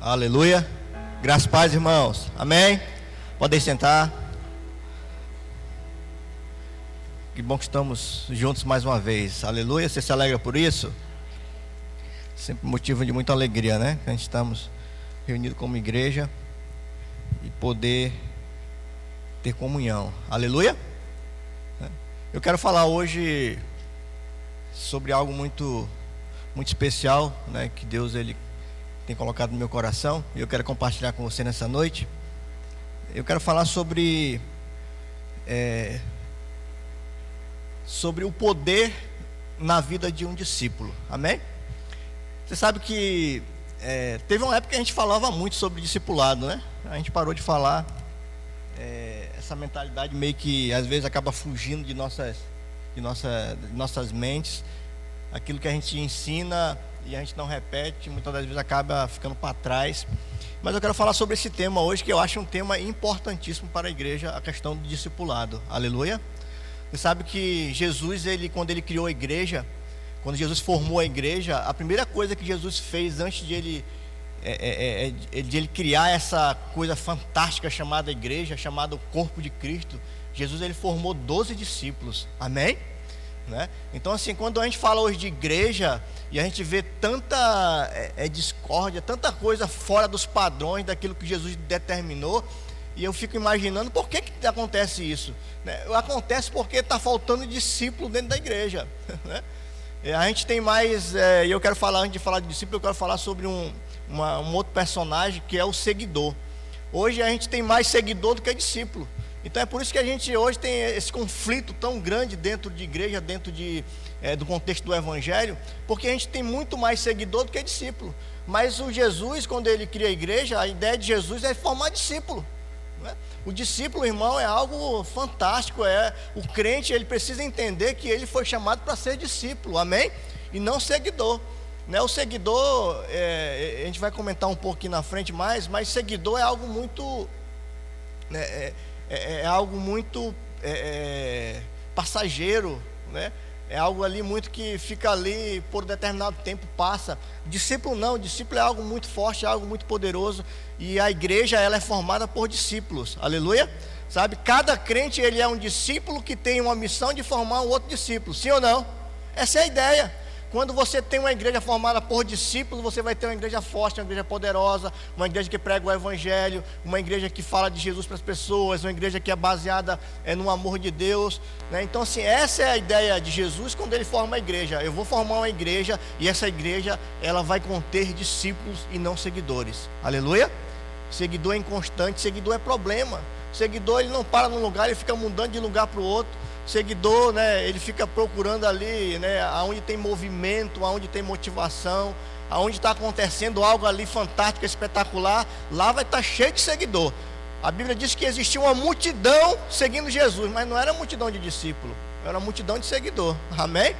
Aleluia. Graças e paz, irmãos. Amém. Podem sentar. Que bom que estamos juntos mais uma vez. Aleluia. Você se alegra por isso? Sempre motivo de muita alegria, né? Que a gente estamos reunidos como igreja e poder ter comunhão. Aleluia. Eu quero falar hoje sobre algo muito especial, né? Que Deus ele tem colocado no meu coração e eu quero compartilhar com você nessa noite. Eu quero falar sobre o poder na vida de um discípulo. Amém? Você sabe que teve uma época que a gente falava muito sobre discipulado, né? A gente parou de falar. Essa mentalidade meio que às vezes acaba fugindo de nossas mentes. Aquilo que a gente ensina e a gente não repete, muitas das vezes acaba ficando para trás. Mas eu quero falar sobre esse tema hoje, que eu acho um tema importantíssimo para a igreja, a questão do discipulado. Aleluia. Você sabe que Jesus, quando ele criou a igreja, quando Jesus formou a igreja, a primeira coisa que Jesus fez antes de ele criar essa coisa fantástica chamada igreja, chamada o corpo de Cristo, Jesus ele formou 12 discípulos. Amém? Né? Então assim, quando a gente fala hoje de igreja e a gente vê tanta discórdia, tanta coisa fora dos padrões daquilo que Jesus determinou, e eu fico imaginando por que acontece isso, né? Acontece porque está faltando discípulo dentro da igreja, né? A gente tem mais, e eu quero falar, antes de falar de discípulo, eu quero falar sobre um outro personagem que é o seguidor. Hoje a gente tem mais seguidor do que discípulo. Então é por isso que a gente hoje tem esse conflito tão grande dentro de igreja, dentro do contexto do evangelho, porque a gente tem muito mais seguidor do que discípulo. Mas o Jesus, quando ele cria a igreja, a ideia de Jesus é formar discípulo, né? O discípulo, irmão, é algo fantástico. O crente, ele precisa entender que ele foi chamado para ser discípulo, amém? E não seguidor, né? O seguidor, a gente vai comentar um pouco aqui na frente mais, mas seguidor é algo muito algo muito passageiro, né? É algo ali muito que fica ali por determinado tempo, passa. Discípulo não, discípulo é algo muito forte, é algo muito poderoso. E a igreja, ela é formada por discípulos, aleluia? Sabe, cada crente, ele é um discípulo que tem uma missão de formar um outro discípulo, sim ou não? Essa é a ideia. Quando você tem uma igreja formada por discípulos, você vai ter uma igreja forte, uma igreja poderosa, uma igreja que prega o evangelho, uma igreja que fala de Jesus para as pessoas, uma igreja que é baseada no amor de Deus, né? Então assim, essa é a ideia de Jesus quando ele forma a igreja. Eu vou formar uma igreja e essa igreja, ela vai conter discípulos e não seguidores, aleluia? Seguidor é inconstante, seguidor é problema. Seguidor, ele não para num lugar, ele fica mudando de lugar para o outro. Seguidor, né, ele fica procurando ali, né, aonde tem movimento, aonde tem motivação, aonde está acontecendo algo ali fantástico, espetacular, lá vai estar cheio de seguidor. A Bíblia diz que existia uma multidão seguindo Jesus, mas não era multidão de discípulo, era multidão de seguidor, amém?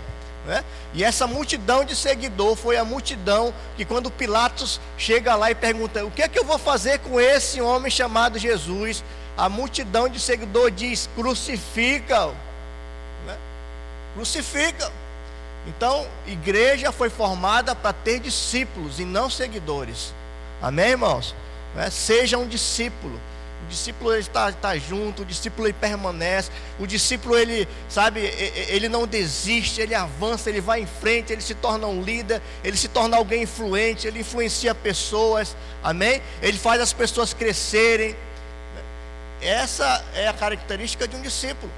Né? E essa multidão de seguidor foi a multidão que quando Pilatos chega lá e pergunta: o que é que eu vou fazer com esse homem chamado Jesus? A multidão de seguidor diz: crucifica-o. Crucifica. Então, igreja foi formada para ter discípulos e não seguidores. Amém, irmãos? Seja um discípulo. O discípulo ele está junto, o discípulo ele permanece. O discípulo ele, sabe, ele não desiste, ele avança, ele vai em frente, ele se torna um líder, ele se torna alguém influente, ele influencia pessoas. Amém? Ele faz as pessoas crescerem. Essa é a característica de um discípulo.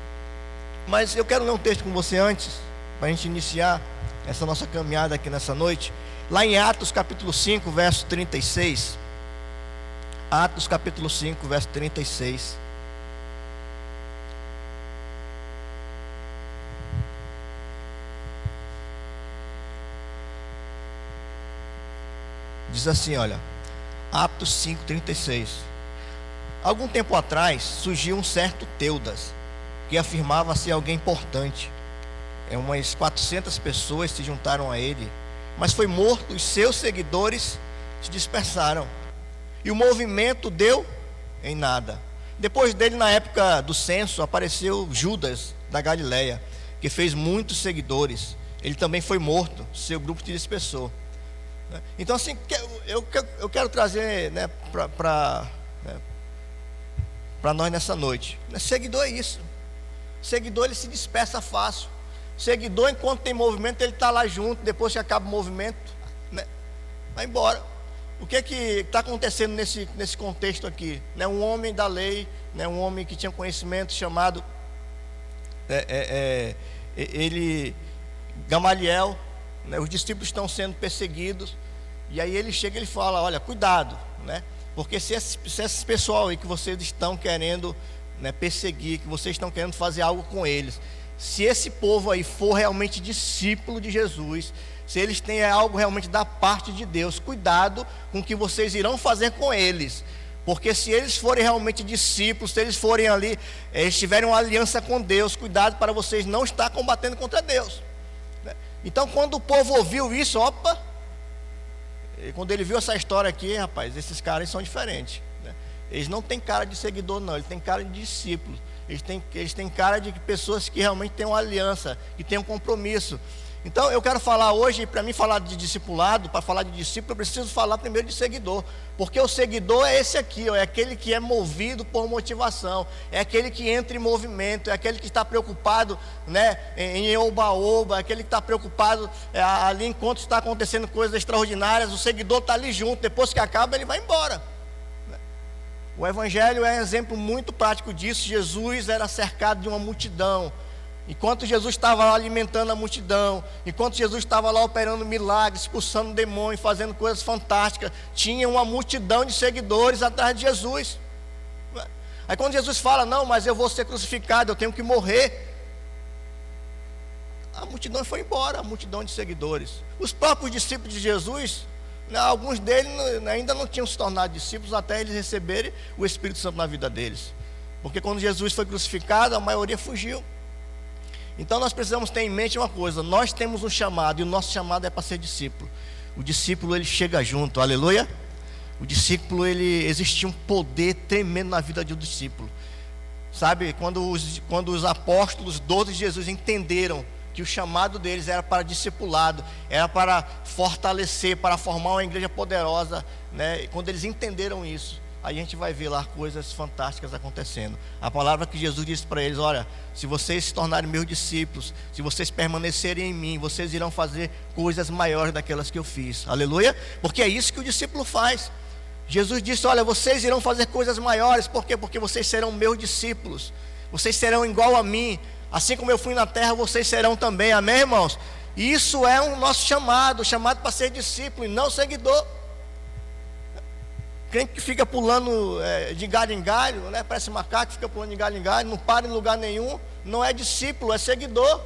Mas eu quero ler um texto com você antes, para a gente iniciar essa nossa caminhada aqui nessa noite. Lá em Atos capítulo 5, verso 36. Atos capítulo 5, verso 36. Diz assim, olha. Atos 5, 36. Algum tempo atrás surgiu um certo Teudas, que afirmava ser alguém importante. Umas 400 pessoas se juntaram a ele, mas foi morto e seus seguidores se dispersaram. E o movimento deu em nada. Depois dele, na época do censo, apareceu Judas da Galileia, que fez muitos seguidores. Ele também foi morto, seu grupo se dispersou. Então, assim, eu quero trazer, né, para nós nessa noite. Seguidor é isso. Seguidor, ele se dispersa fácil. Seguidor, enquanto tem movimento, ele está lá junto. Depois que acaba o movimento, né, vai embora. O que está acontecendo nesse contexto aqui? Né, um homem da lei, né, um homem que tinha conhecimento, chamado Gamaliel, né, os discípulos estão sendo perseguidos. E aí ele chega e ele fala: olha, cuidado, né? Porque se esse pessoal aí que vocês estão querendo, né, perseguir, que vocês estão querendo fazer algo com eles, se esse povo aí for realmente discípulo de Jesus, se eles têm algo realmente da parte de Deus, cuidado com o que vocês irão fazer com eles. Porque se eles forem realmente discípulos, se eles forem ali, eles tiverem uma aliança com Deus, cuidado para vocês não estar combatendo contra Deus. Então, quando o povo ouviu isso, opa, e quando ele viu essa história aqui, rapaz, esses caras são diferentes, né? Eles não têm cara de seguidor, não, eles têm cara de discípulos. Eles têm cara de pessoas que realmente têm uma aliança, que têm um compromisso. Então eu quero falar hoje, para mim falar de discipulado, para falar de discípulo, eu preciso falar primeiro de seguidor. Porque o seguidor é esse aqui, ó, é aquele que é movido por motivação, é aquele que entra em movimento, é aquele que está preocupado, né, em oba-oba, é aquele que está preocupado ali enquanto está acontecendo coisas extraordinárias. O seguidor está ali junto, depois que acaba ele vai embora. O Evangelho é um exemplo muito prático disso. Jesus era cercado de uma multidão. Enquanto Jesus estava lá alimentando a multidão, enquanto Jesus estava lá operando milagres, expulsando demônios, fazendo coisas fantásticas, tinha uma multidão de seguidores atrás de Jesus. Aí quando Jesus fala: não, mas eu vou ser crucificado, eu tenho que morrer, a multidão foi embora, a multidão de seguidores. Os próprios discípulos de Jesus, né, alguns deles ainda não tinham se tornado discípulos até eles receberem o Espírito Santo na vida deles. Porque quando Jesus foi crucificado, a maioria fugiu. Então nós precisamos ter em mente uma coisa: nós temos um chamado, e o nosso chamado é para ser discípulo. O discípulo, ele chega junto, aleluia. O discípulo, existe um poder tremendo na vida de um discípulo. Sabe, quando os apóstolos, os 12 de Jesus, entenderam que o chamado deles era para discipulado, era para fortalecer, para formar uma igreja poderosa, né? E quando eles entenderam isso, a gente vai ver lá coisas fantásticas acontecendo. A palavra que Jesus disse para eles: olha, se vocês se tornarem meus discípulos, se vocês permanecerem em mim, vocês irão fazer coisas maiores daquelas que eu fiz. Aleluia. Porque é isso que o discípulo faz. Jesus disse: olha, vocês irão fazer coisas maiores. Por quê? Porque vocês serão meus discípulos. Vocês serão igual a mim. Assim como eu fui na terra, vocês serão também. Amém, irmãos? Isso é o nosso chamado para ser discípulo e não seguidor. Crente que fica pulando de galho em galho, né? Parece macaco, fica pulando de galho em galho, não para em lugar nenhum, não é discípulo, é seguidor.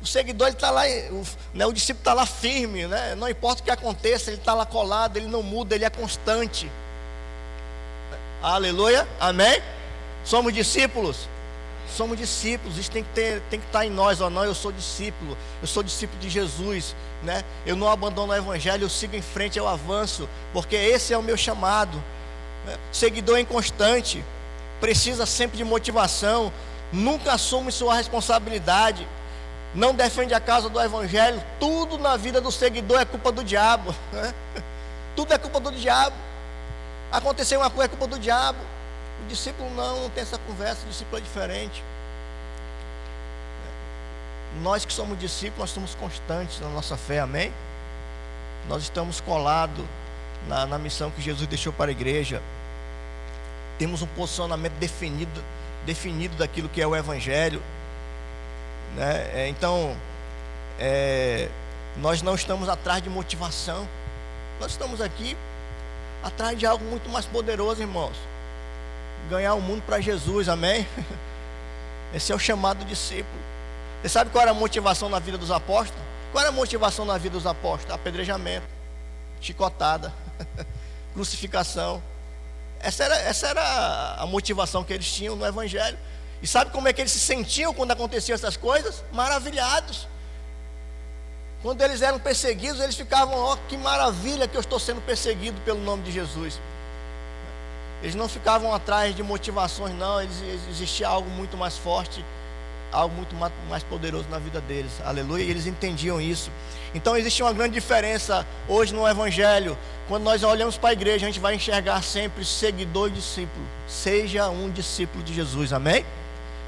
O seguidor, ele está lá, o discípulo está lá firme, né? Não importa o que aconteça, ele está lá colado, ele não muda, ele é constante. Aleluia, amém? Somos discípulos? Somos discípulos, isso tem que estar em nós. Ó, não, eu sou discípulo de Jesus, né? Eu não abandono o Evangelho, eu sigo em frente, eu avanço, porque esse é o meu chamado, né? Seguidor inconstante, precisa sempre de motivação, nunca assume sua responsabilidade, não defende a causa do Evangelho. Tudo na vida do seguidor é culpa do diabo, né? Tudo é culpa do diabo. Aconteceu uma coisa, é culpa do diabo. O discípulo não tem essa conversa, o discípulo é diferente. Nós que somos discípulos, nós somos constantes na nossa fé, amém? Nós estamos colados na missão que Jesus deixou para a igreja. Temos um posicionamento definido daquilo que é o Evangelho, né? Então, nós não estamos atrás de motivação. Nós estamos aqui atrás de algo muito mais poderoso, irmãos. Ganhar o mundo para Jesus, amém? Esse é o chamado discípulo. Você sabe qual era a motivação na vida dos apóstolos? Qual era a motivação na vida dos apóstolos? Apedrejamento, chicotada, crucificação. Essa era a motivação que eles tinham no Evangelho. E sabe como é que eles se sentiam quando aconteciam essas coisas? Maravilhados. Quando eles eram perseguidos, eles ficavam: ó, que maravilha que eu estou sendo perseguido pelo nome de Jesus. Eles não ficavam atrás de motivações, não. Existia algo muito mais forte, algo muito mais poderoso na vida deles, aleluia, e eles entendiam isso. Então existe uma grande diferença hoje no Evangelho. Quando nós olhamos para a igreja, a gente vai enxergar sempre seguidor e discípulo. Seja um discípulo de Jesus, amém?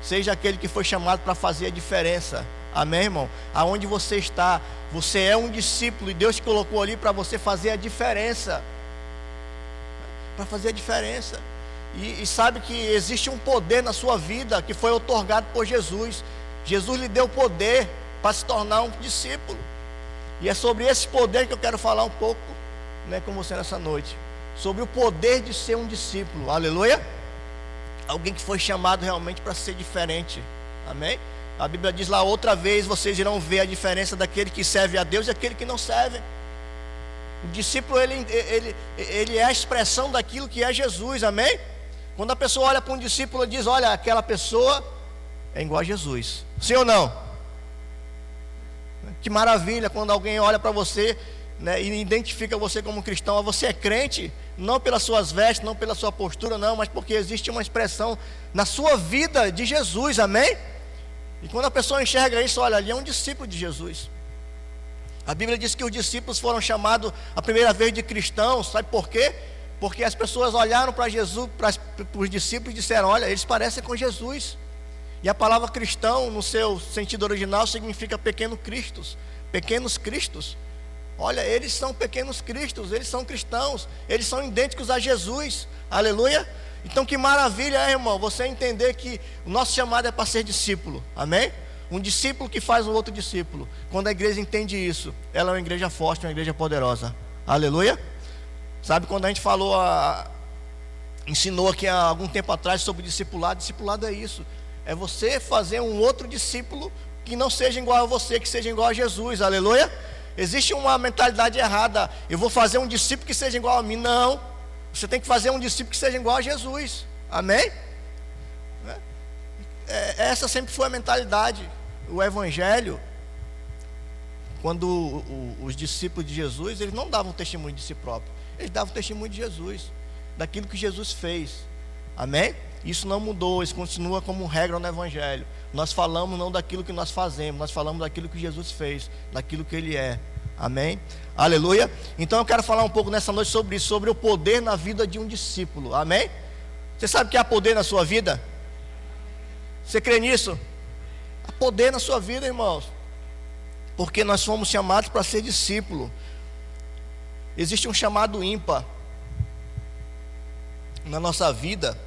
Seja aquele que foi chamado para fazer a diferença, amém, irmão? Aonde você está, você é um discípulo e Deus te colocou ali para você fazer a diferença, para fazer a diferença. E sabe que existe um poder na sua vida que foi outorgado por Jesus. Jesus lhe deu poder para se tornar um discípulo. E é sobre esse poder que eu quero falar um pouco, né, com você nessa noite. Sobre o poder de ser um discípulo, aleluia. Alguém que foi chamado realmente para ser diferente, amém? A Bíblia diz lá: outra vez vocês irão ver a diferença daquele que serve a Deus e aquele que não serve. O discípulo, ele é a expressão daquilo que é Jesus, amém? Quando a pessoa olha para um discípulo e diz: olha, aquela pessoa é igual a Jesus, sim ou não? Que maravilha quando alguém olha para você, né, e identifica você como cristão. Você é crente, não pelas suas vestes, não pela sua postura, não, mas porque existe uma expressão na sua vida de Jesus, amém? E quando a pessoa enxerga isso, olha, ali é um discípulo de Jesus. A Bíblia diz que os discípulos foram chamados a primeira vez de cristãos, sabe por quê? Porque as pessoas olharam para Jesus, para os discípulos e disseram: olha, eles parecem com Jesus. E a palavra cristão, no seu sentido original, significa pequenos cristos. Olha, eles são pequenos cristos, eles são cristãos, eles são idênticos a Jesus, aleluia. Então que maravilha, irmão, você entender que o nosso chamado é para ser discípulo, amém? Um discípulo que faz um outro discípulo. Quando a igreja entende isso, ela é uma igreja forte, uma igreja poderosa, aleluia. Sabe, quando a gente ensinou aqui há algum tempo atrás sobre discipulado é isso. É você fazer um outro discípulo que não seja igual a você, que seja igual a Jesus, aleluia. Existe uma mentalidade errada: eu vou fazer um discípulo que seja igual a mim. Não, você tem que fazer um discípulo que seja igual a Jesus, amém? Essa sempre foi a mentalidade. O Evangelho, quando os discípulos de Jesus, eles não davam testemunho de si próprio, eles davam testemunho de Jesus, daquilo que Jesus fez, amém? Isso não mudou, isso continua como regra no Evangelho. Nós falamos não daquilo que nós fazemos, nós falamos daquilo que Jesus fez, daquilo que Ele é, amém? Aleluia. Então eu quero falar um pouco nessa noite sobre isso, sobre o poder na vida de um discípulo, amém? Você sabe que há poder na sua vida? Você crê nisso? Há poder na sua vida, irmãos, porque nós fomos chamados para ser discípulo. Existe um chamado ímpar na nossa vida,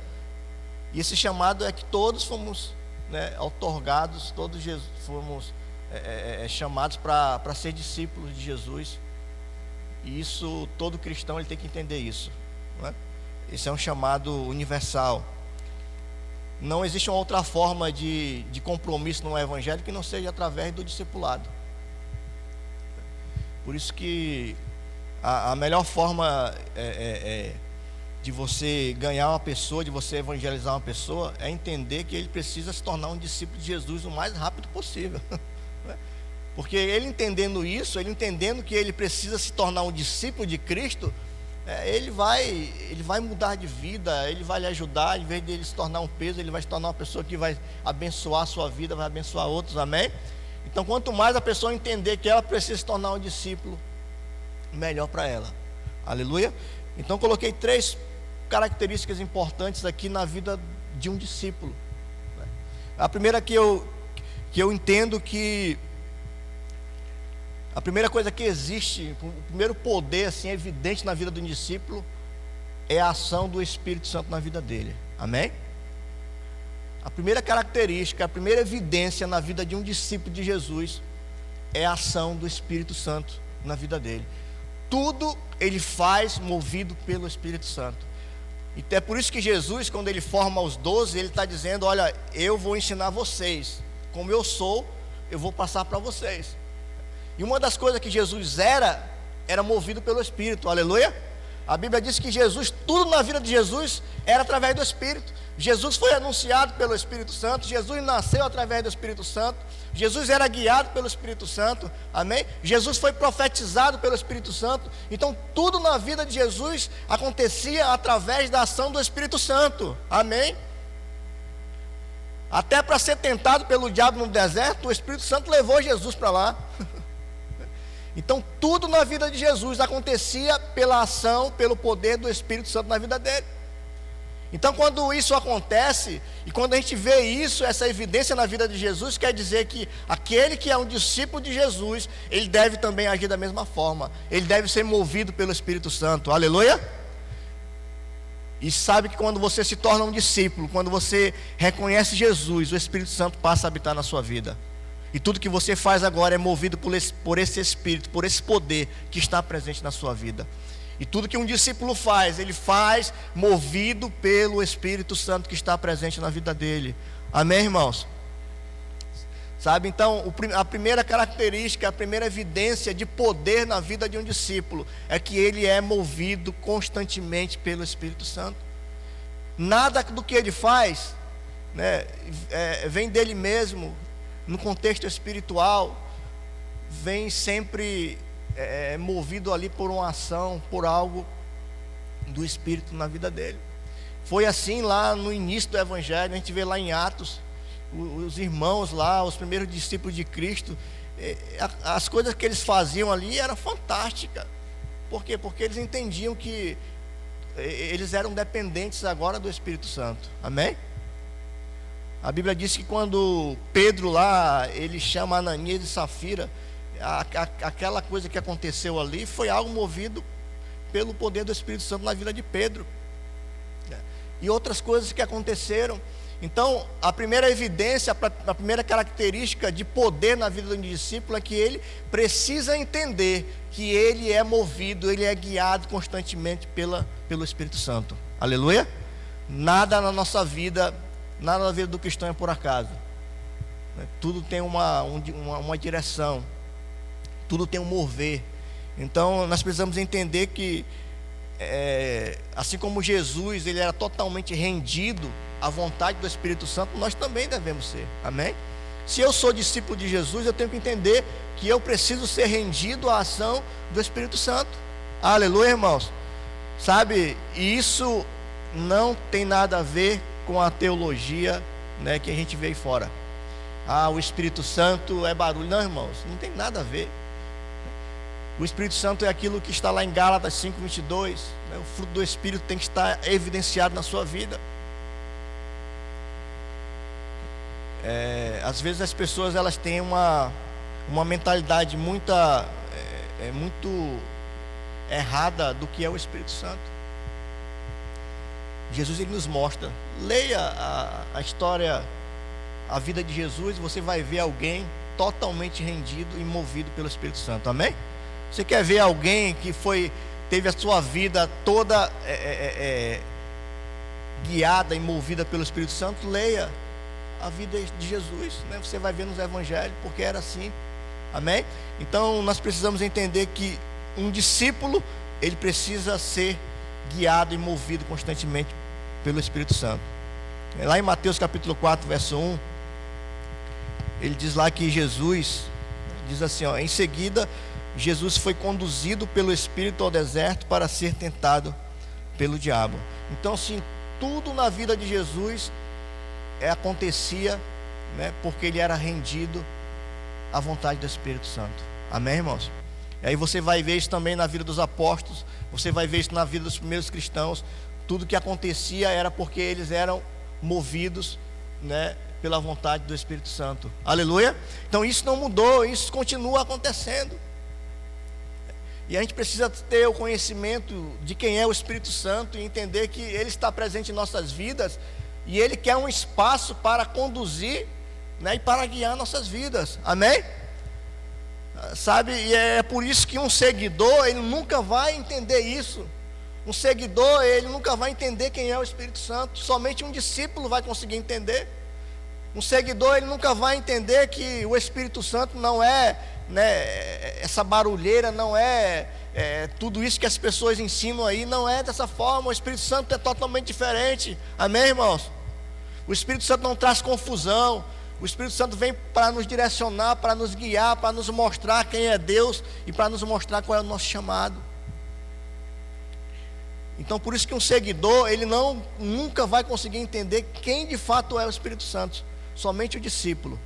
e esse chamado é que todos fomos, né, outorgados, todos fomos chamados para ser discípulos de Jesus. E isso, todo cristão ele tem que entender isso, não é? Esse é um chamado universal. Não existe uma outra forma de compromisso no Evangelho que não seja através do discipulado. Por isso que a melhor forma de você ganhar uma pessoa, de você evangelizar uma pessoa, é entender que ele precisa se tornar um discípulo de Jesus o mais rápido possível. Porque ele entendendo isso, ele entendendo que ele precisa se tornar um discípulo de Cristo, ele vai mudar de vida, ele vai lhe ajudar. Em vez de ele se tornar um peso, ele vai se tornar uma pessoa que vai abençoar a sua vida, vai abençoar outros, amém? Então quanto mais a pessoa entender que ela precisa se tornar um discípulo, melhor para ela, aleluia. Então coloquei 3 características importantes aqui na vida de um discípulo. A primeira que eu entendo que a primeira coisa que existe, o primeiro poder assim evidente na vida do discípulo é a ação do Espírito Santo na vida dele, amém? A primeira característica, a primeira evidência na vida de um discípulo de Jesus é a ação do Espírito Santo na vida dele. Tudo ele faz movido pelo Espírito Santo. Então é por isso que Jesus, quando ele forma os 12, ele está dizendo: olha, eu vou ensinar vocês, como eu sou, eu vou passar para vocês. E uma das coisas que Jesus era movido pelo Espírito, aleluia. A Bíblia diz que Jesus, tudo na vida de Jesus era através do Espírito. Jesus foi anunciado pelo Espírito Santo, Jesus nasceu através do Espírito Santo, Jesus era guiado pelo Espírito Santo, amém? Jesus foi profetizado pelo Espírito Santo. Então tudo na vida de Jesus acontecia através da ação do Espírito Santo, amém? Até para ser tentado pelo diabo no deserto, o Espírito Santo levou Jesus para lá. Então tudo na vida de Jesus acontecia pela ação, pelo poder do Espírito Santo na vida dele. Então quando isso acontece, e quando a gente vê isso, essa evidência na vida de Jesus, quer dizer que aquele que é um discípulo de Jesus, ele deve também agir da mesma forma. Ele deve ser movido pelo Espírito Santo, aleluia. E sabe que quando você se torna um discípulo, quando você reconhece Jesus, o Espírito Santo passa a habitar na sua vida. E tudo que você faz agora é movido por esse Espírito, por esse poder que está presente na sua vida. E tudo que um discípulo faz, ele faz movido pelo Espírito Santo que está presente na vida dele. Amém, irmãos? Sabe, então, a primeira característica, a primeira evidência de poder na vida de um discípulo é que ele é movido constantemente pelo Espírito Santo. Nada do que ele faz, né, vem dele mesmo, no contexto espiritual, vem sempre movido ali por uma ação, por algo do Espírito na vida dele. Foi assim lá no início do Evangelho, a gente vê lá em Atos, os irmãos lá, os primeiros discípulos de Cristo, as coisas que eles faziam ali eram fantásticas. Por quê? Porque eles entendiam que eles eram dependentes agora do Espírito Santo. Amém? A Bíblia diz que quando Pedro lá, ele chama Ananias e Safira, aquela coisa que aconteceu ali foi algo movido pelo poder do Espírito Santo na vida de Pedro, e outras coisas que aconteceram. Então a primeira evidência, a primeira característica de poder na vida do discípulo é que ele precisa entender que ele é movido, ele é guiado constantemente pelo Espírito Santo. Aleluia. Nada na nossa vida, nada na vida do cristão é por acaso, tudo tem uma direção, tudo tem um mover. Então nós precisamos entender que assim como Jesus, ele era totalmente rendido à vontade do Espírito Santo, nós também devemos ser. Amém? Se eu sou discípulo de Jesus, eu tenho que entender que eu preciso ser rendido à ação do Espírito Santo. Aleluia, irmãos. Sabe, e isso não tem nada a ver com a teologia, né, que a gente vê aí fora. O Espírito Santo é barulho. Não, irmãos, não tem nada a ver. O Espírito Santo é aquilo que está lá em Gálatas 5:22, né? O fruto do Espírito tem que estar evidenciado na sua vida. Às vezes as pessoas elas têm uma mentalidade muito errada do que é o Espírito Santo. Jesus, ele nos mostra. Leia a história, a vida de Jesus, e você vai ver alguém totalmente rendido e movido pelo Espírito Santo. Amém? Você quer ver alguém que teve a sua vida toda guiada e movida pelo Espírito Santo? Leia a vida de Jesus, né? Você vai ver nos evangelhos, porque era assim. Amém? Então nós precisamos entender que um discípulo, ele precisa ser guiado e movido constantemente pelo Espírito Santo. Lá em Mateus capítulo 4, verso 1, ele diz lá que Jesus, diz assim, em seguida Jesus foi conduzido pelo Espírito ao deserto para ser tentado pelo diabo. Então sim, tudo na vida de Jesus acontecia, né, porque ele era rendido à vontade do Espírito Santo. Amém, irmãos? E aí você vai ver isso também na vida dos apóstolos, você vai ver isso na vida dos primeiros cristãos. Tudo que acontecia era porque eles eram movidos, né, pela vontade do Espírito Santo. Aleluia? Então isso não mudou, isso continua acontecendo. E a gente precisa ter o conhecimento de quem é o Espírito Santo e entender que ele está presente em nossas vidas e ele quer um espaço para conduzir, né, e para guiar nossas vidas. Amém? Sabe, e é por isso que um seguidor, ele nunca vai entender isso. Um seguidor, ele nunca vai entender quem é o Espírito Santo. Somente um discípulo vai conseguir entender. Um seguidor, ele nunca vai entender que o Espírito Santo não é, né, essa barulheira, não é tudo isso que as pessoas ensinam aí, não é dessa forma. O Espírito Santo é totalmente diferente. Amém, irmãos? O Espírito Santo não traz confusão. O Espírito Santo vem para nos direcionar, para nos guiar, para nos mostrar quem é Deus e para nos mostrar qual é o nosso chamado. Então por isso que um seguidor, ele nunca vai conseguir entender quem de fato é o Espírito Santo. Somente o discípulo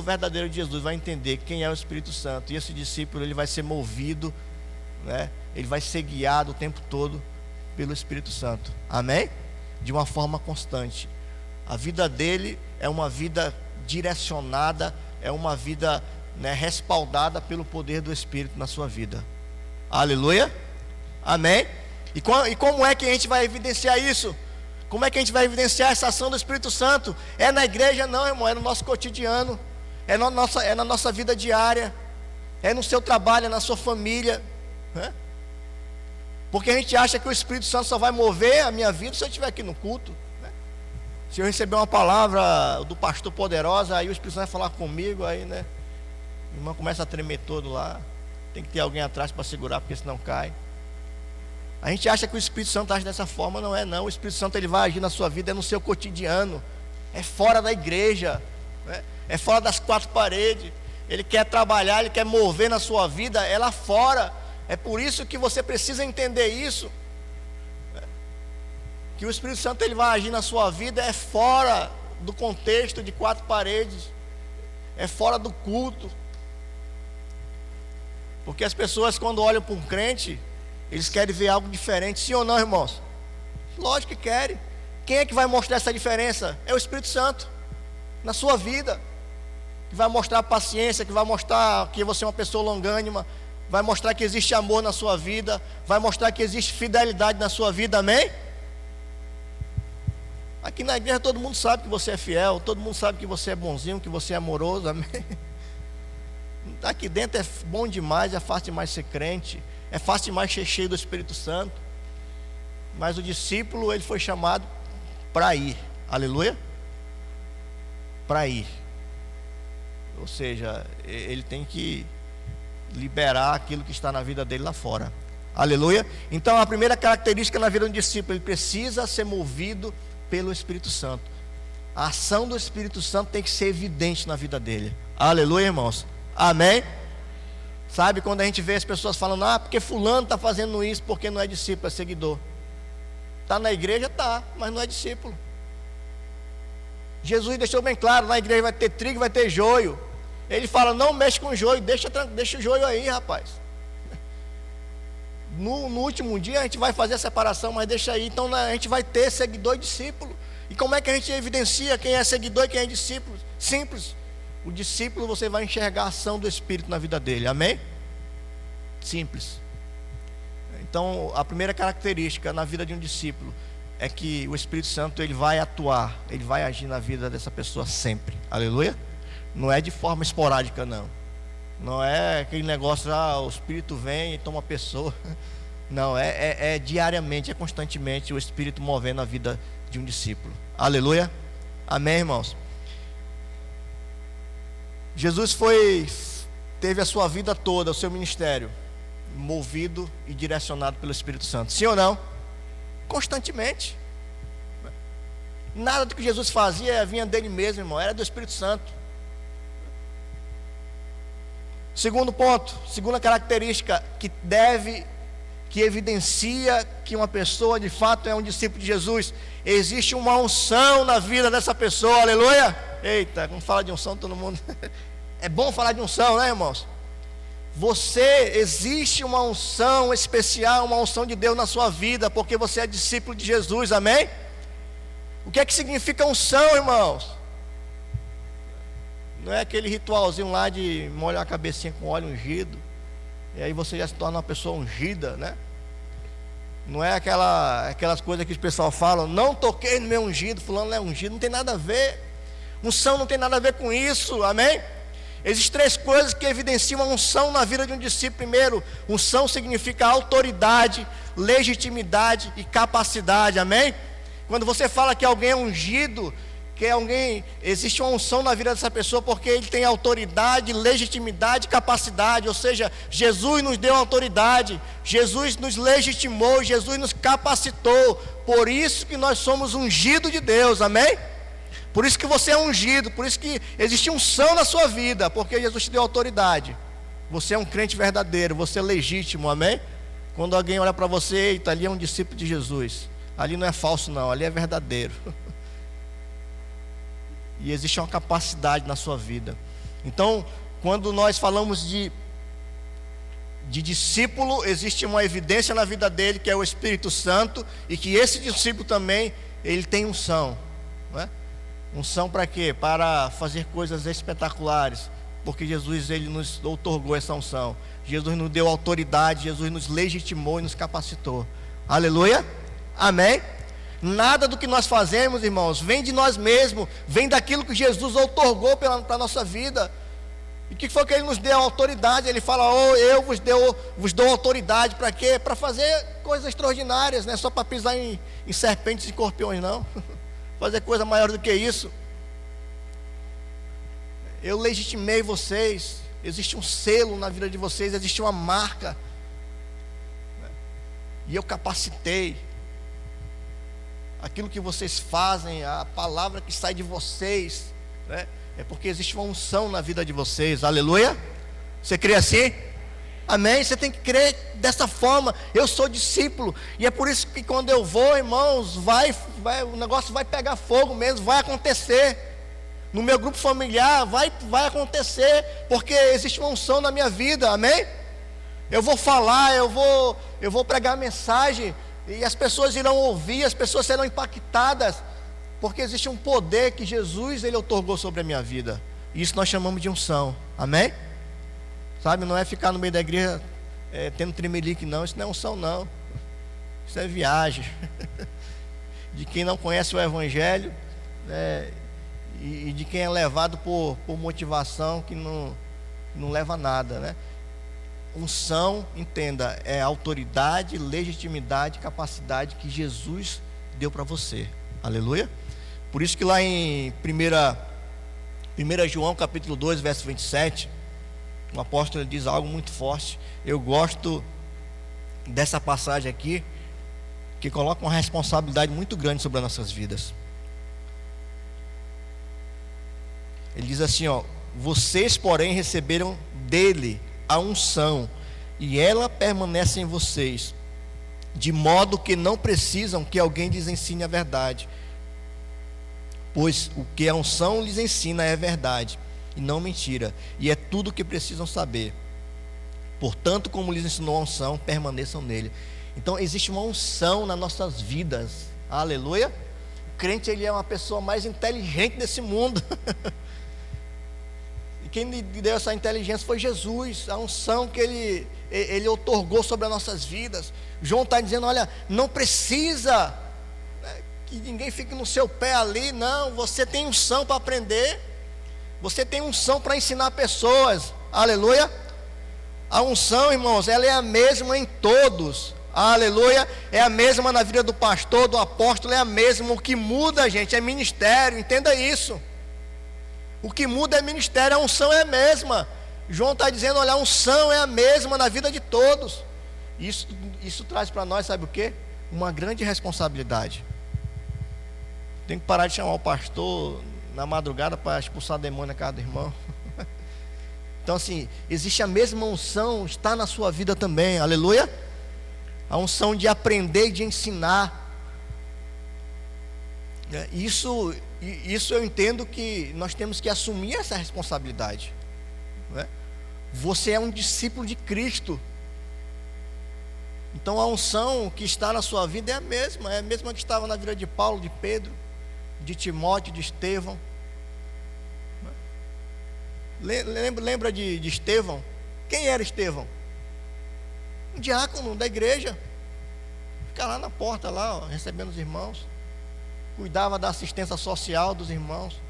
verdadeiro de Jesus vai entender quem é o Espírito Santo. E esse discípulo, ele vai ser movido, né? Ele vai ser guiado o tempo todo pelo Espírito Santo. Amém? De uma forma constante. A vida dele é uma vida direcionada, é uma vida, né, respaldada pelo poder do Espírito na sua vida. Aleluia? Amém? E como é que a gente vai evidenciar isso? Como é que a gente vai evidenciar essa ação do Espírito Santo? É na igreja? Não, irmão, é no nosso cotidiano, é na nossa vida diária, é no seu trabalho, é na sua família, né? Porque a gente acha que o Espírito Santo só vai mover a minha vida se eu estiver aqui no culto, né? Se eu receber uma palavra do pastor poderosa, aí o Espírito Santo vai falar comigo, aí, né, o irmão começa a tremer todo lá, tem que ter alguém atrás para segurar, porque senão cai. A gente acha que o Espírito Santo age dessa forma. Não é não. O Espírito Santo, ele vai agir na sua vida, é no seu cotidiano, é fora da igreja, né? É fora das quatro paredes. Ele quer trabalhar, ele quer mover na sua vida, é lá fora. É por isso que você precisa entender isso, né? Que o Espírito Santo, ele vai agir na sua vida, é fora do contexto de quatro paredes, é fora do culto. Porque as pessoas, quando olham para um crente, eles querem ver algo diferente. Sim ou não, irmãos? Lógico que querem. Quem é que vai mostrar essa diferença? É o Espírito Santo na sua vida, que vai mostrar paciência, que vai mostrar que você é uma pessoa longânima, vai mostrar que existe amor na sua vida, vai mostrar que existe fidelidade na sua vida. Amém? Aqui na igreja todo mundo sabe que você é fiel, todo mundo sabe que você é bonzinho, que você é amoroso. Amém? Aqui dentro é bom demais, é fácil demais ser crente, é fácil demais ser cheio do Espírito Santo. Mas o discípulo, ele foi chamado para ir. Aleluia? Para ir. Ou seja, ele tem que liberar aquilo que está na vida dele lá fora. Aleluia? Então a primeira característica na vida de um discípulo, ele precisa ser movido pelo Espírito Santo. A ação do Espírito Santo tem que ser evidente na vida dele. Aleluia, irmãos? Amém? Sabe, quando a gente vê as pessoas falando, porque fulano está fazendo isso, porque não é discípulo, é seguidor. Está na igreja, está, mas não é discípulo. Jesus deixou bem claro, na igreja vai ter trigo, vai ter joio. Ele fala, não mexe com o joio, deixa o joio aí, rapaz. No último dia a gente vai fazer a separação, mas deixa aí. Então a gente vai ter seguidor e discípulo. E como é que a gente evidencia quem é seguidor e quem é discípulo? Simples. O discípulo, você vai enxergar a ação do Espírito na vida dele. Amém? Simples. Então a primeira característica na vida de um discípulo é que o Espírito Santo, ele vai atuar, ele vai agir na vida dessa pessoa sempre. Aleluia? Não é de forma esporádica, não. Não é aquele negócio, o Espírito vem e toma a pessoa. Não, é diariamente, é constantemente o Espírito movendo a vida de um discípulo. Aleluia? Amém, irmãos? Jesus teve a sua vida toda, o seu ministério, movido e direcionado pelo Espírito Santo. Sim ou não? Constantemente. Nada do que Jesus fazia vinha dele mesmo, irmão, era do Espírito Santo. Segundo ponto, segunda característica que evidencia que uma pessoa de fato é um discípulo de Jesus: existe uma unção na vida dessa pessoa. Aleluia? Eita, quando fala de unção todo mundo é bom falar de unção, né, irmãos? Existe uma unção especial, uma unção de Deus na sua vida, porque você é discípulo de Jesus. Amém? O que é que significa unção, irmãos? Não é aquele ritualzinho lá de molhar a cabecinha com óleo ungido, e aí você já se torna uma pessoa ungida, né? Não é aquelas coisas que os pessoal falam, não toquei no meu ungido, fulano não é ungido. Não tem nada a ver. Unção não tem nada a ver com isso. Amém? Existem três coisas que evidenciam a unção na vida de um discípulo. Primeiro, unção significa autoridade, legitimidade e capacidade. Amém? Quando você fala que alguém é ungido, existe uma unção na vida dessa pessoa, porque ele tem autoridade, legitimidade e capacidade. Ou seja, Jesus nos deu autoridade, Jesus nos legitimou, Jesus nos capacitou. Por isso que nós somos ungidos de Deus. Amém? Por isso que você é ungido, por isso que existe unção na sua vida, porque Jesus te deu autoridade. Você é um crente verdadeiro, você é legítimo. Amém? Quando alguém olha para você, eita, ali é um discípulo de Jesus, ali não é falso não, ali é verdadeiro. e existe uma capacidade na sua vida. Então, quando nós falamos de discípulo, existe uma evidência na vida dele, que é o Espírito Santo, e que esse discípulo também, ele tem unção, não é? Unção para quê? Para fazer coisas espetaculares, porque Jesus, ele nos outorgou essa unção. Jesus nos deu autoridade, Jesus nos legitimou e nos capacitou. Aleluia, amém. Nada do que nós fazemos, irmãos, vem de nós mesmos, vem daquilo que Jesus outorgou para a nossa vida. E o que foi que ele nos deu? Autoridade. Ele fala: eu vos dou autoridade para quê? Para fazer coisas extraordinárias, não é só para pisar em serpentes e escorpiões, não. Fazer coisa maior do que isso. Eu legitimei vocês. Existe um selo na vida de vocês, existe uma marca, e eu capacitei. Aquilo que vocês fazem, a palavra que sai de vocês, né? É porque existe uma unção na vida de vocês. Aleluia. Você crê assim? Amém? Você tem que crer dessa forma. Eu sou discípulo, e é por isso que quando eu vou, irmãos, o negócio vai pegar fogo mesmo, vai acontecer. No meu grupo familiar vai acontecer, porque existe uma unção na minha vida. Amém? Eu vou falar, eu vou pregar a mensagem, e as pessoas irão ouvir, as pessoas serão impactadas, porque existe um poder que Jesus, ele outorgou sobre a minha vida. E isso nós chamamos de unção. Amém? Sabe, não é ficar no meio da igreja tendo tremelique, não. Isso não é unção, não. Isso é viagem de quem não conhece o Evangelho, né? E de quem é levado por motivação que não leva a nada, né? Unção, entenda, é autoridade, legitimidade, capacidade que Jesus deu para você. Aleluia. Por isso que lá em 1 João capítulo 2, verso 27, o apóstolo diz algo muito forte. Eu gosto dessa passagem aqui, que coloca uma responsabilidade muito grande sobre as nossas vidas. Ele diz assim, ó: vocês, porém, receberam dele a unção, e ela permanece em vocês, de modo que não precisam que alguém lhes ensine a verdade, pois o que a unção lhes ensina é verdade e não mentira, e é tudo o que precisam saber. Portanto, como lhes ensinou a unção, permaneçam nele. Então existe uma unção nas nossas vidas. Aleluia. O crente, ele é uma pessoa mais inteligente desse mundo. Quem lhe deu essa inteligência foi Jesus, a unção que ele outorgou sobre as nossas vidas. João está dizendo: olha, não precisa, né, que ninguém fique no seu pé ali, não. Você tem unção para aprender, você tem unção para ensinar pessoas. Aleluia. A unção, irmãos, ela é a mesma em todos. Aleluia. É a mesma na vida do pastor, do apóstolo, é a mesma. O que muda, gente, é ministério. Entenda isso. O que muda é ministério, a unção é a mesma. João está dizendo: olha, a unção é a mesma na vida de todos. Isso traz para nós, sabe o quê? Uma grande responsabilidade. Tem que parar de chamar o pastor na madrugada para expulsar demônio na casa do irmão. Então assim, existe a mesma unção, está na sua vida também. Aleluia. A unção de aprender e de ensinar. Isso eu entendo que nós temos que assumir essa responsabilidade, não é? Você é um discípulo de Cristo. Então a unção que está na sua vida é a mesma que estava na vida de Paulo, de Pedro, de Timóteo, de Estevão. Lembra de Estevão? Quem era Estevão? Um diácono da igreja. Fica lá na porta, lá, ó, recebendo os irmãos. Cuidava da assistência social dos irmãos.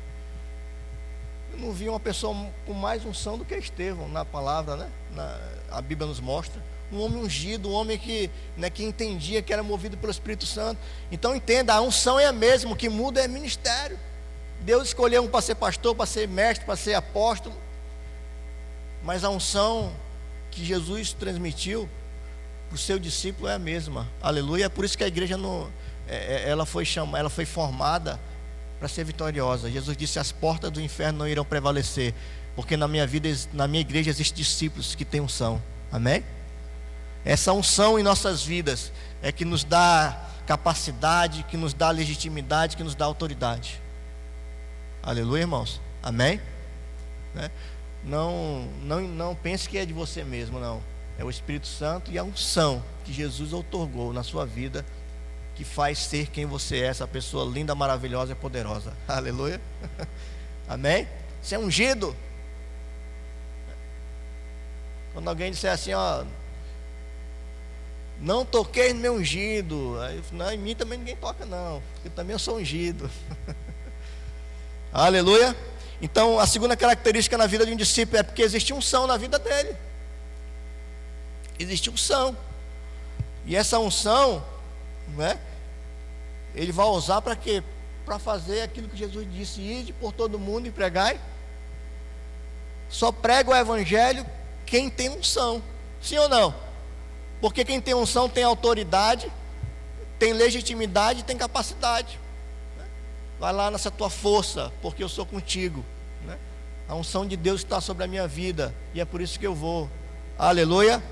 Eu não vi uma pessoa com mais unção do que Estevão na palavra, né? A Bíblia nos mostra. Um homem ungido, um homem que entendia, que era movido pelo Espírito Santo. Então entenda, a unção é a mesma, o que muda é ministério. Deus escolheu um para ser pastor, para ser mestre, para ser apóstolo. Mas a unção que Jesus transmitiu para o seu discípulo é a mesma. Aleluia. É por isso que a igreja ela foi formada para ser vitoriosa. Jesus disse: as portas do inferno não irão prevalecer, porque na minha vida, na minha igreja, existem discípulos que têm unção. Amém? Essa unção em nossas vidas é que nos dá capacidade, que nos dá legitimidade, que nos dá autoridade. Aleluia, irmãos. Amém? Né? Não pense que é de você mesmo, não. É o Espírito Santo e a unção que Jesus outorgou na sua vida, que faz ser quem você é, essa pessoa linda, maravilhosa e poderosa. Aleluia. Amém? Você é ungido. Quando alguém disser assim, ó, não toquei no meu ungido, aí, não, em mim também ninguém toca não, porque também eu sou ungido. Aleluia. Então a segunda característica na vida de um discípulo é porque existe unção na vida dele. Existe unção. E essa unção, né, ele vai usar para quê? Para fazer aquilo que Jesus disse: ide por todo mundo e pregai. Só prega o evangelho quem tem unção. Sim ou não? Porque quem tem unção tem autoridade, tem legitimidade, tem capacidade. Vai lá nessa tua força, porque eu sou contigo, né? A unção de Deus está sobre a minha vida, e é por isso que eu vou. Aleluia.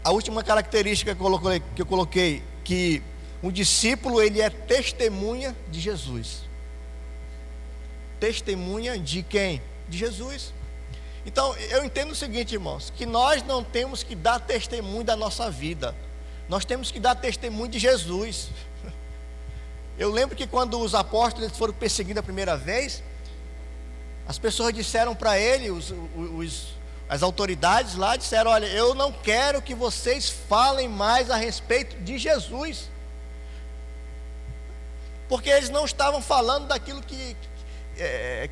A última característica que eu coloquei, que um discípulo, ele é testemunha de Jesus. Testemunha de quem? De Jesus. Então eu entendo o seguinte, irmãos, que nós não temos que dar testemunho da nossa vida, nós temos que dar testemunho de Jesus. Eu lembro que quando os apóstolos foram perseguidos a primeira vez, as pessoas disseram para ele, as autoridades lá disseram: olha, eu não quero que vocês falem mais a respeito de Jesus, porque eles não estavam falando daquilo que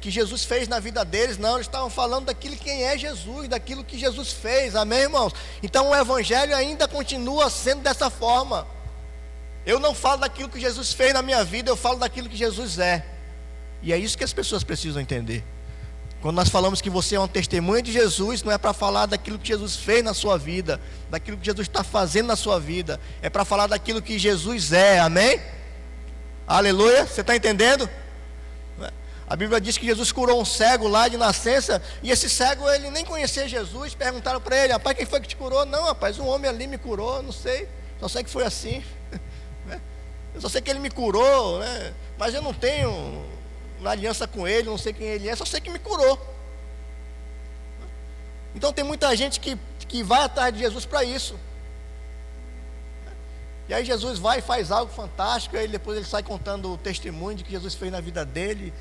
Jesus fez na vida deles, não, eles estavam falando daquilo quem é Jesus, daquilo que Jesus fez, amém, irmãos? Então o evangelho ainda continua sendo dessa forma. Eu não falo daquilo que Jesus fez na minha vida, eu falo daquilo que Jesus é. E é isso que as pessoas precisam entender. Quando nós falamos que você é uma testemunha de Jesus, não é para falar daquilo que Jesus fez na sua vida, daquilo que Jesus está fazendo na sua vida, é para falar daquilo que Jesus é, amém? Aleluia, você está entendendo? A Bíblia diz que Jesus curou um cego lá de nascença, e esse cego, ele nem conhecia Jesus. Perguntaram para ele: rapaz, quem foi que te curou? Não, rapaz, um homem ali me curou, não sei, só sei que foi assim. Eu só sei que ele me curou, né? Mas eu não tenho uma aliança com ele, não sei quem ele é, só sei que me curou. Então tem muita gente que vai atrás de Jesus para isso. E aí Jesus vai e faz algo fantástico, aí depois ele sai contando o testemunho de que Jesus fez na vida dele.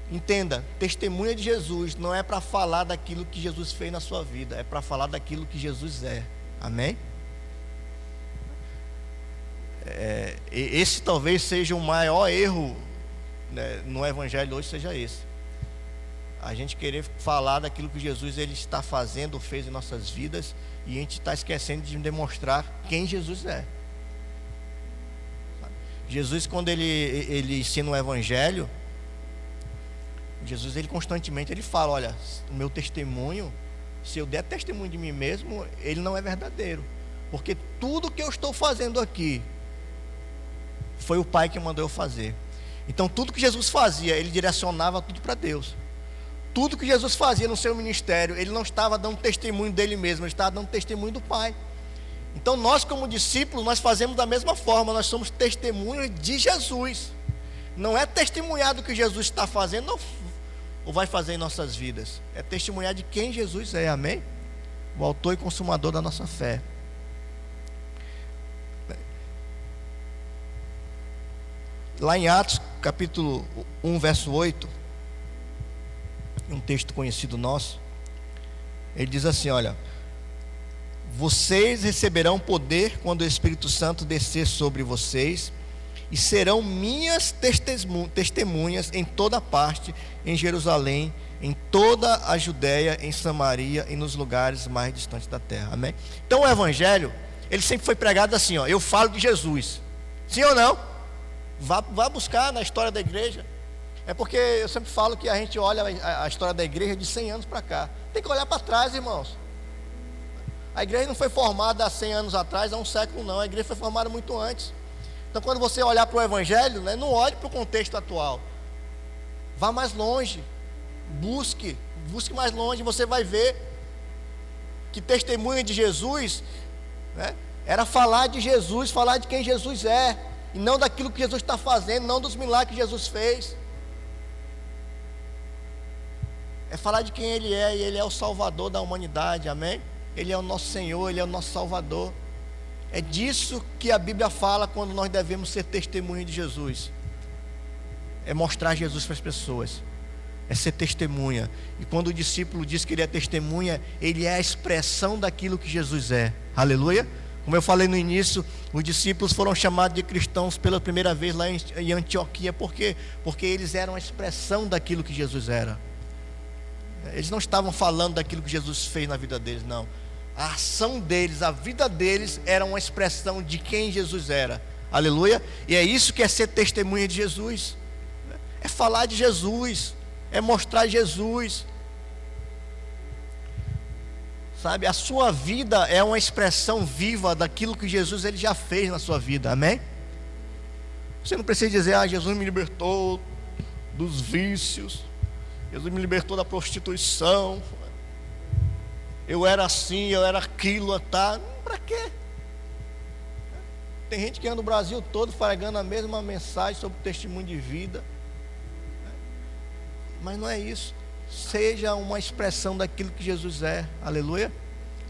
Entenda, testemunha de Jesus não é para falar daquilo que Jesus fez na sua vida, é para falar daquilo que Jesus é, amém? Esse talvez seja o maior erro, né, no evangelho hoje, seja esse: a gente querer falar daquilo que Jesus ele está fazendo ou fez em nossas vidas, e a gente está esquecendo de demonstrar quem Jesus é. Jesus, quando ele ensina o evangelho, Jesus, ele constantemente ele fala: olha, o meu testemunho, se eu der testemunho de mim mesmo, ele não é verdadeiro, porque tudo que eu estou fazendo aqui foi o Pai que mandou eu fazer. Então tudo que Jesus fazia, ele direcionava tudo para Deus. Tudo que Jesus fazia no seu ministério, ele não estava dando testemunho dele mesmo, ele estava dando testemunho do Pai. Então nós, como discípulos, nós fazemos da mesma forma, nós somos testemunhas de Jesus. Não é testemunhar do que Jesus está fazendo ou vai fazer em nossas vidas, é testemunhar de quem Jesus é, amém? O autor e consumador da nossa fé. Lá em Atos, capítulo 1, verso 8, um texto conhecido nosso, ele diz assim: olha, vocês receberão poder quando o Espírito Santo descer sobre vocês, e serão minhas testemunhas em toda parte, em Jerusalém, em toda a Judéia, em Samaria e nos lugares mais distantes da terra, amém? Então o evangelho, ele sempre foi pregado assim, ó: eu falo de Jesus, sim ou não? Vá buscar na história da igreja. É porque eu sempre falo que a gente olha a história da igreja de 100 anos para cá. Tem que olhar para trás, irmãos. A igreja não foi formada há 100 anos atrás, há um século não. A igreja foi formada muito antes. Então quando você olhar para o evangelho, né, não olhe para o contexto atual. Vá mais longe. Busque mais longe. Você vai ver que testemunha de Jesus, né, era falar de Jesus, falar de quem Jesus é, e não daquilo que Jesus está fazendo, não dos milagres que Jesus fez. É falar de quem Ele é, e Ele é o Salvador da humanidade, amém? Ele é o nosso Senhor, Ele é o nosso Salvador. É disso que a Bíblia fala quando nós devemos ser testemunha de Jesus. É mostrar Jesus para as pessoas, é ser testemunha. E quando o discípulo diz que ele é testemunha, ele é a expressão daquilo que Jesus é. Aleluia. Como eu falei no início, os discípulos foram chamados de cristãos pela primeira vez lá em Antioquia. Por quê? Porque eles eram a expressão daquilo que Jesus era. Eles não estavam falando daquilo que Jesus fez na vida deles, não. A ação deles, a vida deles era uma expressão de quem Jesus era. Aleluia. E é isso que é ser testemunha de Jesus. É falar de Jesus, é mostrar Jesus. Sabe, a sua vida é uma expressão viva daquilo que Jesus ele já fez na sua vida, amém? Você não precisa dizer, Jesus me libertou dos vícios, Jesus me libertou da prostituição, eu era assim, eu era aquilo, tá? Para quê? Tem gente que anda no Brasil todo pregando a mesma mensagem sobre testemunho de vida, mas não é isso. Seja uma expressão daquilo que Jesus é, aleluia.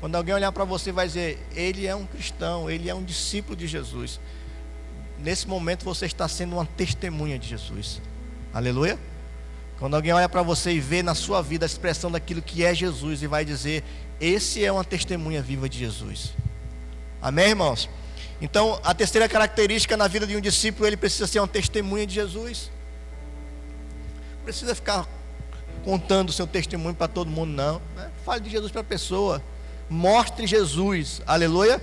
Quando alguém olhar para você vai dizer, ele é um cristão, ele é um discípulo de Jesus. Nesse momento você está sendo uma testemunha de Jesus, aleluia. Quando alguém olha para você e vê na sua vida a expressão daquilo que é Jesus, e vai dizer, esse é uma testemunha viva de Jesus, amém, irmãos? Então a terceira característica na vida de um discípulo, ele precisa ser uma testemunha de Jesus. Não precisa ficar contando o seu testemunho para todo mundo, não, né? Fale de Jesus para a pessoa, mostre Jesus, aleluia,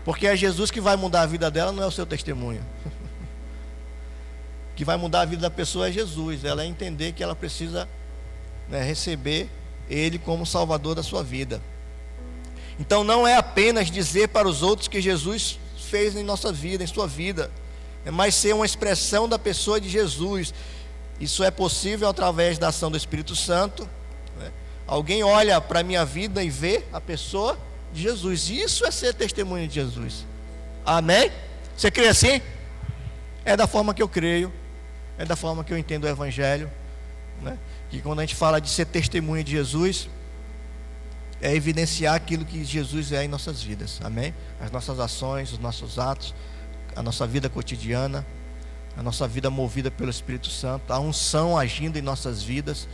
porque é Jesus que vai mudar a vida dela, não é o seu testemunho. O que vai mudar a vida da pessoa é Jesus, ela é entender que ela precisa, né, receber Ele como Salvador da sua vida. Então não é apenas dizer para os outros que Jesus fez em nossa vida, em sua vida, mas ser uma expressão da pessoa de Jesus. Isso é possível através da ação do Espírito Santo, né? Alguém olha para a minha vida e vê a pessoa de Jesus. Isso é ser testemunho de Jesus. Amém? Você crê assim? É da forma que eu creio, é da forma que eu entendo o Evangelho, né? Que quando a gente fala de ser testemunha de Jesus, é evidenciar aquilo que Jesus é em nossas vidas. Amém? As nossas ações, os nossos atos, a nossa vida cotidiana, a nossa vida movida pelo Espírito Santo, a unção agindo em nossas vidas,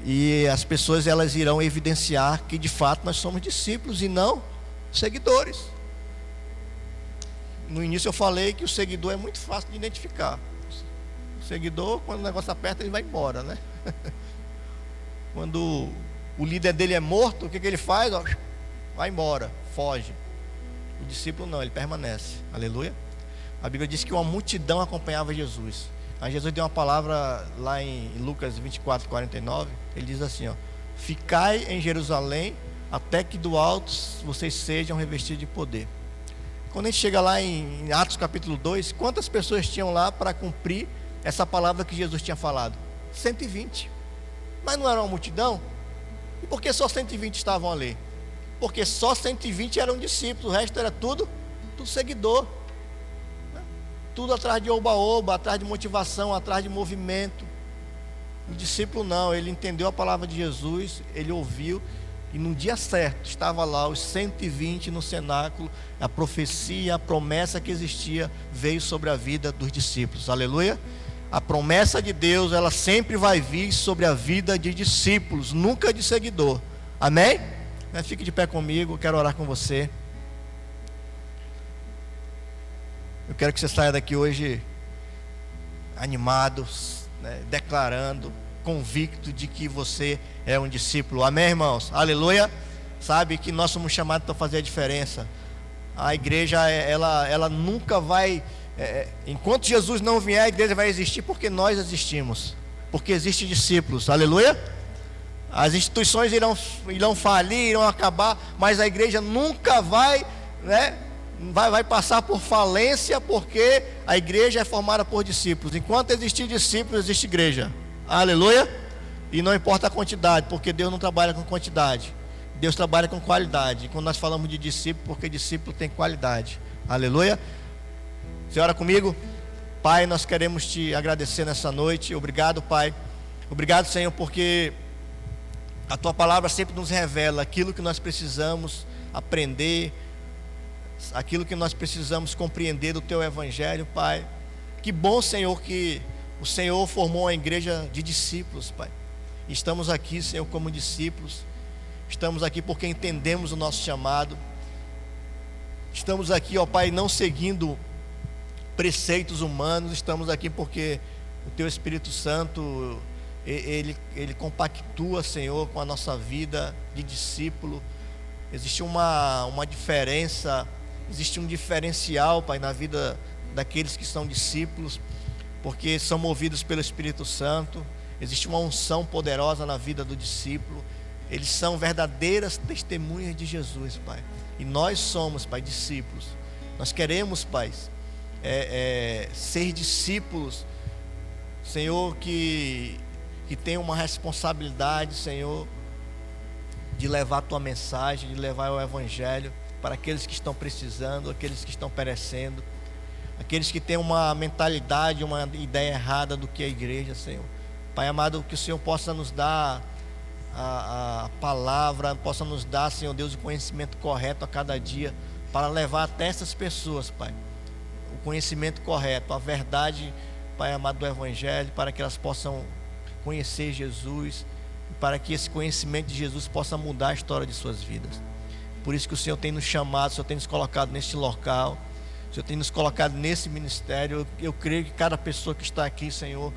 e as pessoas elas irão evidenciar que de fato nós somos discípulos e não seguidores. No início eu falei que o seguidor é muito fácil de identificar. O seguidor, quando o negócio aperta, ele vai embora, né? Quando o líder dele é morto, o que ele faz? Vai embora, foge. O discípulo não, ele permanece. Aleluia. A Bíblia diz que uma multidão acompanhava Jesus. Aí Jesus deu uma palavra lá em Lucas 24, 49. Ele diz assim, ficai em Jerusalém até que do alto vocês sejam revestidos de poder. Quando a gente chega lá em Atos capítulo 2, quantas pessoas tinham lá para cumprir essa palavra que Jesus tinha falado? 120. Mas não era uma multidão? E por que só 120 estavam ali? Porque só 120 eram discípulos, o resto era tudo seguidor. Tudo atrás de oba-oba, atrás de motivação, atrás de movimento. O discípulo não, ele entendeu a palavra de Jesus, ele ouviu, e no dia certo, estava lá os 120 no cenáculo, a profecia, a promessa que existia, veio sobre a vida dos discípulos, aleluia. A promessa de Deus, ela sempre vai vir sobre a vida de discípulos, nunca de seguidor, amém? Fique de pé comigo, quero orar com você. Eu quero que você saia daqui hoje animado, né, declarando, convicto de que você é um discípulo. Amém, irmãos? Aleluia. Sabe que nós somos chamados para fazer a diferença. A igreja, ela nunca vai... enquanto Jesus não vier, a igreja vai existir porque nós existimos. Porque existem discípulos. Aleluia. As instituições irão falir, irão acabar, mas a igreja nunca vai, né? Vai passar por falência, porque a igreja é formada por discípulos. Enquanto existir discípulos, existe igreja. Aleluia. E não importa a quantidade, porque Deus não trabalha com quantidade. Deus trabalha com qualidade. E quando nós falamos de discípulo, porque discípulo tem qualidade. Aleluia. Você ora comigo? Pai, nós queremos te agradecer nessa noite. Obrigado, Pai. Obrigado, Senhor, porque a tua palavra sempre nos revela aquilo que nós precisamos aprender, aquilo que nós precisamos compreender do teu evangelho, Pai. Que bom, Senhor, que o Senhor formou uma igreja de discípulos, Pai. Estamos aqui, Senhor, como discípulos. Estamos aqui porque entendemos o nosso chamado. Estamos aqui, ó Pai, não seguindo preceitos humanos. Estamos aqui porque o teu Espírito Santo, ele compactua, Senhor, com a nossa vida de discípulo. Existe uma diferença, existe um diferencial, Pai, na vida daqueles que são discípulos, porque são movidos pelo Espírito Santo. Existe uma unção poderosa na vida do discípulo. Eles são verdadeiras testemunhas de Jesus, Pai. E nós somos, Pai, discípulos. Nós queremos, Pai, ser discípulos, Senhor, que tem uma responsabilidade, Senhor, de levar a tua mensagem, de levar o evangelho para aqueles que estão precisando, aqueles que estão perecendo, aqueles que têm uma mentalidade, uma ideia errada do que é a igreja, Senhor. Pai amado, que o Senhor possa nos dar a palavra, possa nos dar, Senhor Deus, o conhecimento correto a cada dia, para levar até essas pessoas, Pai, o conhecimento correto, a verdade, Pai amado, do evangelho, para que elas possam conhecer Jesus, para que esse conhecimento de Jesus possa mudar a história de suas vidas. Por isso que o Senhor tem nos chamado, o Senhor tem nos colocado neste local, o Senhor tem nos colocado nesse ministério. Eu creio que cada pessoa que está aqui, Senhor,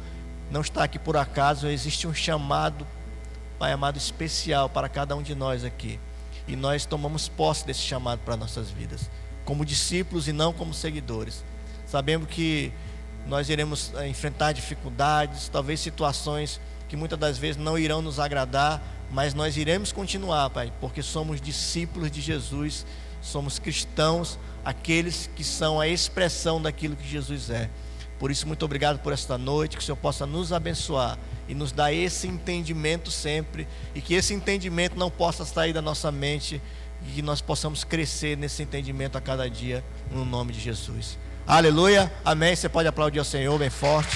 não está aqui por acaso. Existe um chamado, Pai amado, especial para cada um de nós aqui, e nós tomamos posse desse chamado para nossas vidas, como discípulos e não como seguidores. Sabemos que nós iremos enfrentar dificuldades, talvez situações que muitas das vezes não irão nos agradar, mas nós iremos continuar, Pai, porque somos discípulos de Jesus, somos cristãos, aqueles que são a expressão daquilo que Jesus é. Por isso, muito obrigado por esta noite, que o Senhor possa nos abençoar e nos dar esse entendimento sempre, e que esse entendimento não possa sair da nossa mente, e que nós possamos crescer nesse entendimento a cada dia, no nome de Jesus. Aleluia, amém. Você pode aplaudir ao Senhor bem forte.